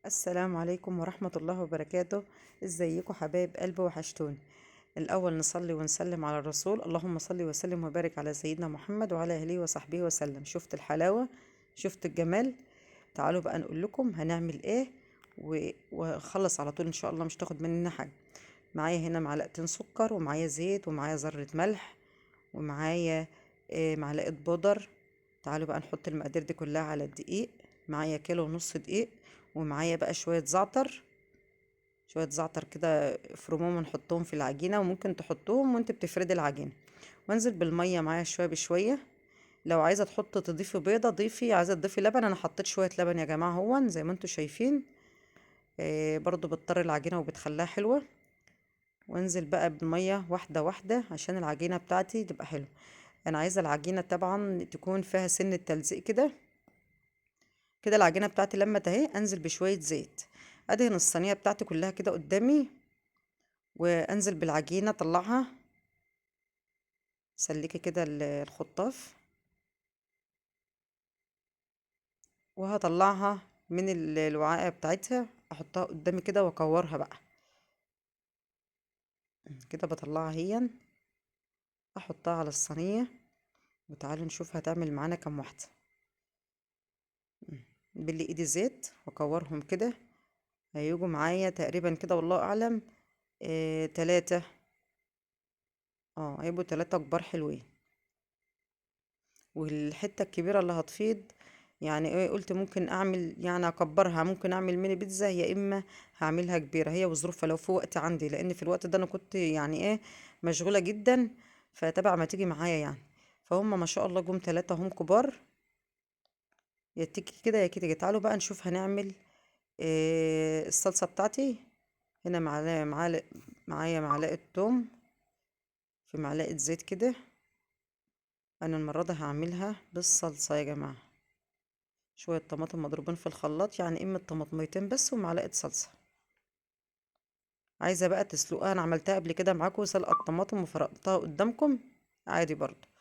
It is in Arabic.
السلام عليكم ورحمة الله وبركاته. ازيكم حبايب قلبي وحشتوني. الأول نصلي ونسلم على الرسول، اللهم صل وسلم وبارك على سيدنا محمد وعلى آله وصحبه وسلم. شفت الحلاوة؟ شفت الجمال؟ تعالوا بقى نقول لكم هنعمل ايه وخلص على طول ان شاء الله، مش تاخد مننا حاجة. معايا هنا معلقتين سكر، ومعايا زيت، ومعايا ذرة ملح، ومعايا معلقة بودر. تعالوا بقى نحط المقادير دي كلها على الدقيق. معايا كيلو ونص دقيق، ومعايا بقى شوية زعتر. شوية زعتر كده افرموهم ونحطهم في العجينة، وممكن تحطوهم وانت بتفردي العجينة. وانزل بالمية معايا شوية بشوية. لو عايزة تضيفي بيضة ضيفي، عايزة تضيفي لبن. انا حطيت شوية لبن يا جماعة، هو زي ما انتوا شايفين. برضو بتطر العجينة وبتخليها حلوة. وانزل بقى بالمية واحدة واحدة عشان العجينة بتاعتي تبقى حلوة. انا عايزة العجينة طبعا تكون فيها سن التلزيق كده. كده العجينة بتاعتي لما تهي انزل بشوية زيت. ادهن الصينية بتاعتي كلها كده قدامي، وانزل بالعجينة اطلعها. سلكي كده الخطاف، وهطلعها من الوعاء بتاعتها، احطها قدامي كده واكورها بقى. كده بطلعها هي، احطها على الصينية. وتعالوا نشوف هتعمل معانا كام واحدة. باللي ايدي زيت واكورهم كده. هيجوا معايا تقريبا كده والله اعلم. 3. هيبقوا 3 كبار حلوين. والحتة الكبيرة اللي هتفيض، يعني ايه، قلت ممكن اعمل يعني اكبرها، ممكن اعمل ميني بيتزا، يا اما هعملها كبيرة، هي وظروفها لو في وقت عندي، لان في الوقت ده انا كنت يعني ايه مشغولة جدا. فتبع ما تيجي معايا يعني. فهم ما شاء الله جم 3 هم كبار. يا تيجي كده يا كده. تعالوا بقى نشوف هنعمل الصلصة بتاعتي. هنا معايا معلقة توم في معلقة زيت كده. انا المرة دي هعملها بالصلصة يا جماعة. شوية طماطم مضروبين في الخلاط، يعني قيمة طماطميتين بس ومعلقة صلصة. عايزة بقى تسلقوها، انا عملتها قبل كده معاكم، سلقة الطماطم وفرقتها قدامكم عادي برضو.